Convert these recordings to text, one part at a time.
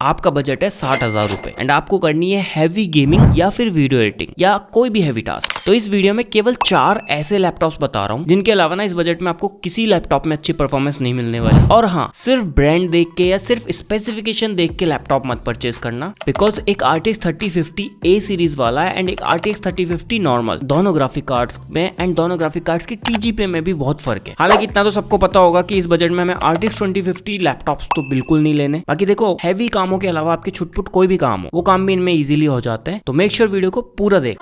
आपका बजट है 60,000 रुपए एंड आपको करनी है हैवी गेमिंग या फिर वीडियो एडिटिंग या कोई भी हैवी टास्क, तो इस वीडियो में केवल 4 ऐसे लैपटॉप्स बता रहा हूँ जिनके अलावा ना इस बजट में आपको किसी लैपटॉप में अच्छी परफॉर्मेंस नहीं मिलने वाली। और हाँ, सिर्फ ब्रांड देख के या सिर्फ स्पेसिफिकेशन देख के लैपटॉप मत परचेज करना, बिकॉज एक RTX 3050 A सीरीज वाला है एंड एक RTX 3050 नॉर्मल, दोनों ग्राफिक कार्ड्स में एंड दोनों ग्राफिक कार्ड्स की TGP में भी बहुत फर्क है। हालांकि इतना तो सबको पता होगा कि इस बजट में हमें RTX 2050 लैपटॉप्स तो बिल्कुल नहीं लेने। बाकी देखो, हैवी कामों के अलावा आपके छुटपुट कोई भी काम हो, वो काम भी इनमें इजीली हो जाते हैं, तो मेक श्योर वीडियो को पूरा देख।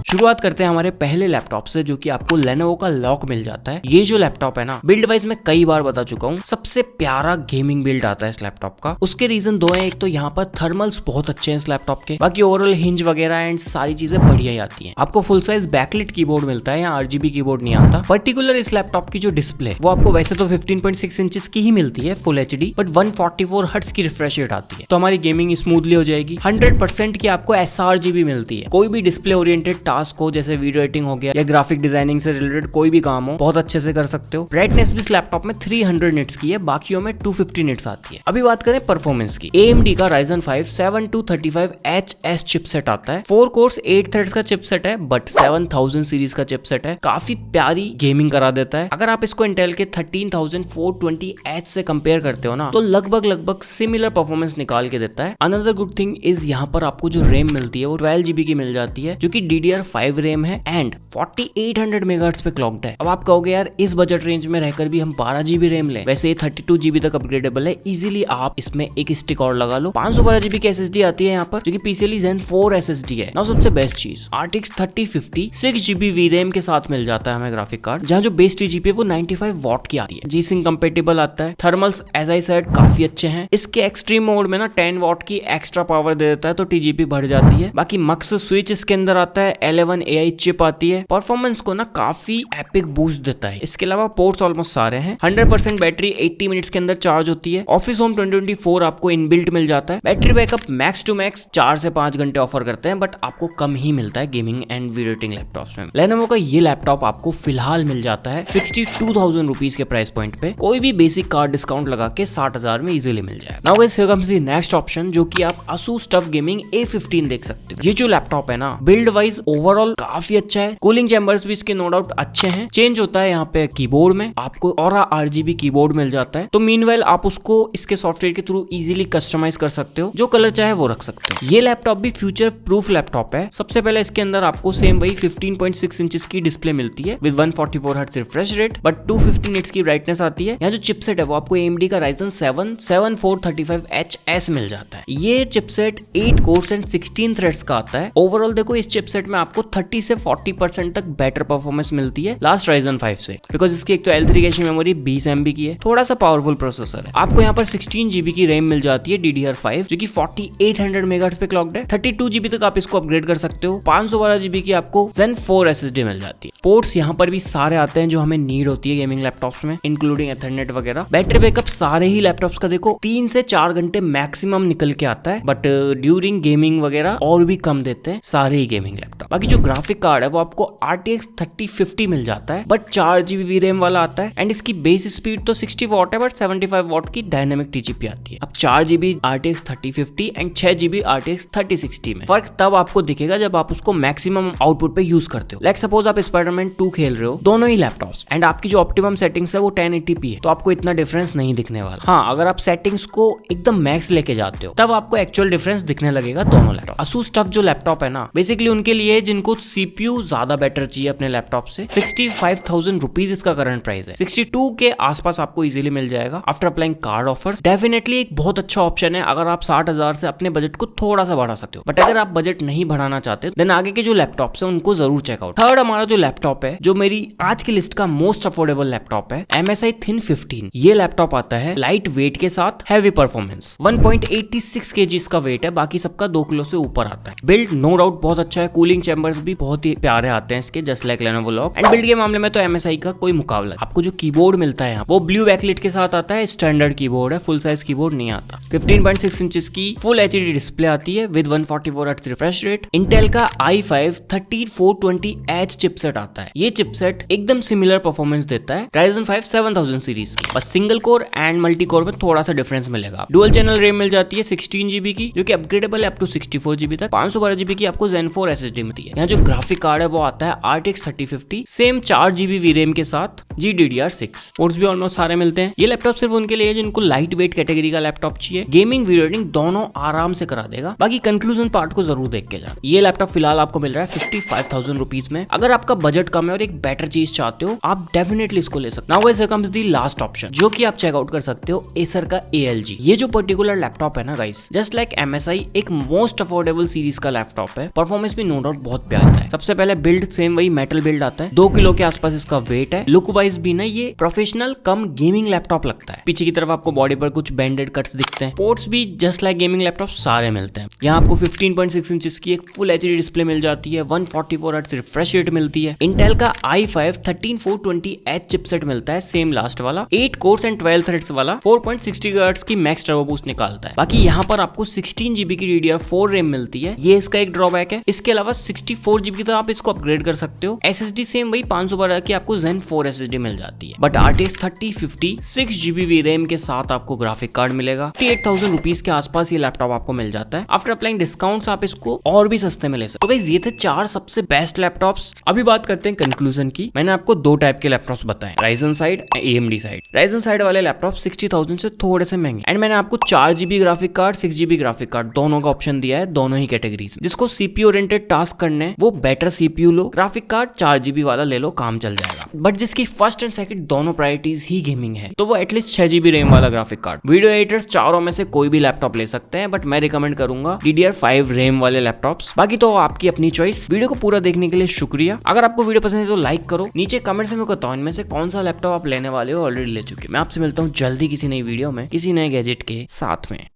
शुरुआत करते हैं हमारे पहले लैपटॉप से, जो कि आपको लेनोवो का लॉक मिल जाता है। ये जो लैपटॉप है ना, बिल्ड वाइज मैं कई बार बता चुका हूँ, सबसे प्यारा गेमिंग बिल्ड आता है इस लैपटॉप का। उसके रीजन दो हैं, एक तो यहाँ पर थर्मल्स बहुत अच्छे हैं इस लैपटॉप के, बाकी ओवरऑल हिंज वगैरह एंड सारी चीजें बढ़िया ही आती हैं। आपको फुल साइज बैकलिट कीबोर्ड मिलता है, यहाँ RGB कीबोर्ड नहीं आता। पर्टिकुलर इस लैपटॉप की जो डिस्प्ले वो आपको वैसे तो 15.6 इंचेस की ही मिलती है फुल HD, बट 144 हर्ट्ज की रिफ्रेश रेट आती है, तो हमारी गेमिंग स्मूथली हो जाएगी। 100% की आपको sRGB मिलती है। कोई भी डिस्प्ले ओरिएंटेड टास्क हो, जैसे वीडियो एडिटिंग हो गया या ग्राफिक डिजाइनिंग से रिलेटेड कोई भी काम हो, बहुत अच्छे से कर सकते हो। ब्राइटनेस भी इस लैपटॉप में 300 निट्स की है, बाकियों में 250 निट्स आती है। अभी बात करें परफॉर्मेंस की, AMD का Ryzen 5 7235HS चिपसेट आता है। 4 कोर्स 8 थ्रेड्स का चिपसेट है, बट 7000 सीरीज का चिपसेट है, काफी प्यारी गेमिंग करा देता है। अगर आप इसको इंटेल के 13420H से कंपेयर करते हो ना, तो लगभग सिमिलर परफॉर्मेंस निकाल के देता है। अनदर गुड थिंग इज यहाँ पर आपको जो रैम मिलती है वो 12GB की मिल जाती है, जो कि DDR5 रैम है एंड 4800 मेगाहर्ट्ज पे क्लॉक्ड है। अब आप कहोगे यार, इस बजट रेंज में रहकर भी हम 12GB रैम लें, वैसे ये 32GB तक अपग्रेडेबल है, इजीली आप इसमें एक स्टिक और लगा लो। 512GB की SSD आती है यहाँ पर, जो कि PCIe Gen 4 SSD है। नाउ सबसे बेस्ट चीज, RTX 3050 6GB VRAM के साथ मिल जाता है हमें ग्राफिक कार्ड, जहाँ जो बेस TGP है वो 95 वॉट की आती है। G-Sync कंपेटेबल आता है। थर्मल्स एज आई सेड काफी अच्छे हैं। इसके एक्सट्रीम मोड में ना 10 वॉट की एक्स्ट्रा पावर दे देता है, तो TGP बढ़ जाती है। बाकी मक्स स्विच इसके अंदर आता है, L11 AI चिप आती है, परफॉर्मेंस को ना काफी एपिक बूस्ट देता है। इसके अलावा पोर्ट्स ऑलमोस्ट सारे हैं। 100% बैटरी 80 मिनट्स के अंदर चार्ज होती है। ऑफिस होम 2024 आपको इनबिल्ट मिल जाता है। Battery backup max to max 4 से 5 घंटे ऑफर करते हैं, बट आपको कम ही मिलता है gaming and video editing laptops में। लेनोवो का ये लैपटॉप आपको फिलहाल मिल जाता है 62,000 रुपीज के प्राइस पॉइंट पे। कोई भी बेसिक कार्ड डिस्काउंट लगा के 60,000 में इजीली मिल जाएगा। Now guys, here comes the next option, जो कि आप ASUS TUF Gaming A15 देख सकते हो। ये जो लैपटॉप है ना, बिल्ड वाइज ओवरऑल काफी अच्छा है। कूलिंग चैम्बर्स भी इसके नो डाउट अच्छे हैं। चेंज होता है यहाँ पे कीबोर्ड में, आपको और RGB कीबोर्ड मिल जाता है, तो मीनवाइल आप उसको इसके सॉफ्टवेयर के थ्रू इजीली कस्टमाइज कर सकते हो, जो कलर चाहे वो रख सकते हो। ये लैपटॉप भी फ्यूचर प्रूफ लैपटॉप है। सबसे पहले इसके अंदर आपको सेम वही 15.6 इंचेस की डिस्प्ले मिलती है with 144 hertz refresh rate, but 250 nits की ब्राइटनेस आती है। यहाँ जो चिपसेट है वो आपको AMD का Ryzen 7 7435HS मिल जाता है। ये चिपसेट 8 कोर्स एंड 16 थ्रेड्स का आता है। ओवरऑल देखो, इस चिपसेट में आपको 30 से 40% तक बेटर परफॉर्मेंस मिलती है लास्ट Ryzen 5 से, बिकॉज इसकी एक तो L3 कैश मेमोरी 20 MB की है, थोड़ा सा पावरफुल प्रोसेसर है। आपको यहाँ पर 16GB की रैम मिल जाती है DDR5, जो कि 4800 मेगाहर्ट्ज पे क्लॉक्ड है। 32GB तक आप इसको अपग्रेड कर सकते हो। 512GB की आपको Zen 4 SSD मिल जाती है। पोर्ट्स यहाँ पर भी सारे आते हैं जो हमें नीड होती है गेमिंग लैपटॉप्स में, इंक्लूडिंग एथरनेट वगैरह। बैटरी बैकअप सारे ही लैपटॉप्स का देखो 3 से 4 घंटे मैक्सिमम निकल के आता है, बट ड्यूरिंग गेमिंग वगैरह और भी कम देते हैं सारे ही गेमिंग लैपटॉप। बाकी जो ग्राफिक कार्ड है वो आपको RTX 3050 मिल जाता है, बट 4GB VRAM वाला आता है एंड इसकी बेस स्पीड तो 60 वॉट है, बट 75 वॉट की डायनेमिक TGP आती है। अब 4GB RTX 3050 and 6GB RTX 3060 में फर्क तब आपको दिखेगा जब आप उसको मैक्सिमम आउटपुट पे यूज करते हो। लाइक सपोज आप स्पाइडरमैन 2 खेल रहे हो, दोनों ही लैपटॉप्स, एंड आपकी जो ऑप्टिमम सेटिंग्स है वो 1080p है, तो आपको इतना डिफरेंस नहीं दिखने वाला। हाँ, अगर आप सेटिंग्स को एकदम मैक्स लेके जाते हो, तब आपको एक्चुअल डिफरेंस दिखने लगेगा दोनों लैपटॉप। ASUS TUF जो लैपटॉप है ना, बेसिकली उनके लिए जिनको CPU ज्यादा बेटर चाहिए अपने लैपटॉप से। 65,000 रुपीज इसका करंट प्राइस है। 62 के आसपास आपको इजीली मिल जाएगा after applying card offers. Definitely एक बहुत अच्छा ऑप्शन है अगर आप 60,000 से अपने बजट को थोड़ा सा बढ़ा सकते हो, बट अगर आप बजट नहीं बढ़ाना चाहते, देन आगे के जो लैपटॉप्स है उनको जरूर चेकआउट। थर्ड हमारा जो लैपटॉप है, जो मेरी आज की लिस्ट का मोस्ट अफोर्डेबल लैपटॉप है, MSI Thin 15। ये लैपटॉप आता है लाइट वेट के साथ हैवी परफॉर्मेंस। 1.86 kg इसका वेट है, बाकी सबका 2 किलो से ऊपर आता है। बिल्ड नो डाउट बहुत अच्छा है। कूलिंग चैम्बर टेम्पर्स भी बहुत ही प्यारे आते हैं इसके, just like Lenovo lock. And build के मामले में तो MSI का कोई मुकाबला। आपको जो कीबोर्ड मिलता है वो ब्लू बैकलाइट के साथ आता है, स्टैंडर्ड कीबोर्ड है, फुल साइज कीबोर्ड नहीं आता। 15.6 इंचेस की फुल HD डिस्प्ले आती है with 144 hertz refresh rate. Intel का i5 13420H चिपसेट आता है। ये चिपसेट एकदम सिमिलर परफॉर्मेंस देता है Ryzen 5 7000 सीरीज की, बस single core and multi core में थोड़ा सा डिफरेंस मिलेगा। डुअल चैनल रैम मिल जाती है 16 GB की, जो कि अपग्रेडेबल है अप टू 64 GB तक। 512 GB की आपको Zen 4 SSD मिलती है। यहाँ जो ग्राफिक कार्ड है वो आता है RTX 3050, सेम 4 GB VRAM के साथ GDDR6। पोर्ट्स भी ऑलमोस्ट सारे मिलते हैं। ये लैपटॉप सिर्फ उनके लिए है जिनको लाइट वेट कैटेगरी का लैपटॉप चाहिए, गेमिंग वीडियो एडिटिंग दोनों आराम से करा देगा। बाकी कंक्लूजन पार्ट को जरूर देख के जाना। ये लैपटॉप फिलहाल आपको मिल रहा है 55,000 रुपीज में। अगर आपका बजट कम है और एक बेटर चीज चाहते हो, आप डेफिनेटली इसको ले सकते हो। Now guys comes the last option, जो कि आप चेकआउट कर सकते हो, एसर का ALG। ये जो पर्टिकुलर लैपटॉप है ना गाइस, जस्ट लाइक MSI एक मोस्ट अफोर्डेबल सीरीज का लैपटॉप है। परफॉर्मेंस भी नो डाउट बहुत प्यारा है। सबसे पहले बिल्ड सेम वही मेटल बिल्ड आता है, 2 किलो के आसपास इसका वेट है। लुक वाइज भी ना ये प्रोफेशनल कम गेमिंग लैपटॉप लगता है। पीछे की तरफ आपको बॉडी पर कुछ बैंडेड कट्स दिखते हैं। पोर्ट्स भी जस्ट लाइक गेमिंग लैपटॉप सारे मिलते हैं। यहाँ आपको 15.6 इंचेस की एक फुल HD डिस्प्ले मिल जाती है, 144 हर्ट्ज रिफ्रेश रेट मिलती है। इंटेल का i5 13420H चिपसेट मिलता है, सेम लास्ट वाला, 8 कोर्स एंड 12 थ्रेड्स वाला, 4.60 GHz की मैक्स टर्बो बूस्ट निकालता है। बाकी यहाँ पर आपको 16 GB की DDR4 रैम मिलती है, ये इसका एक ड्रॉबैक है। इसके अलावा 64 GB तक आप इसको अपग्रेड कर सकते हो। SSD सेम वही 512 की आपको Zen 4 SSD मिल जाती है, बट RTX 3050 6 GB VRAM के साथ आपको ग्राफिक कार्ड मिलेगा। 58,000 रुपीज के आसपास ये लैपटॉप आपको मिल जाता है। आफ्टर अप्लाइंग डिस्काउंट्स आप इसको और भी सस्ते में ले सकते हो। तो गाइस ये थे 4 सबसे बेस्ट लैपटॉप्स। अभी बात करते हैं कंक्लूजन की। मैंने आपको 2 टाइप के लैपटॉप्स बताए, Ryzen side, AMD side. Ryzen side वाले लैपटॉप 60,000 से थोड़े से महंगे, एंड मैंने आपको 4 GB graphic card, 6 GB graphic card दोनों का ऑप्शन दिया है, दोनों ही कैटेगरीज में। जिसको CPU ओरिएंटेड टास्क करने हैं वो बेटर CPU लो, ग्राफिक कार्ड 4 GB वाला ले लो, काम चल जाएगा। बट जिसकी फर्स्ट एंड सेकंड दोनों प्रायोरिटीज ही गेमिंग है, तो वो एटलीस्ट 6 GB रैम वाला ग्राफिक कार्ड। वीडियो एडिटर्स चारों में से कोई भी लैपटॉप ले सकते हैं, बट मैं रिकमेंड करूंगा DDR5 रैम वाले लैपटॉप्स। बाकी तो आपकी अपनी चॉइस। वीडियो को पूरा देखने के लिए शुक्रिया। अगर आपको वीडियो पसंद है तो लाइक करो, नीचे कमेंट्स में बताओ इनमें से कौन सा लैपटॉप आप लेने वाले हो, ऑलरेडी ले चुके। मैं आपसे मिलता हूँ जल्दी किसी नई वीडियो में, किसी नए गैजेट के साथ में।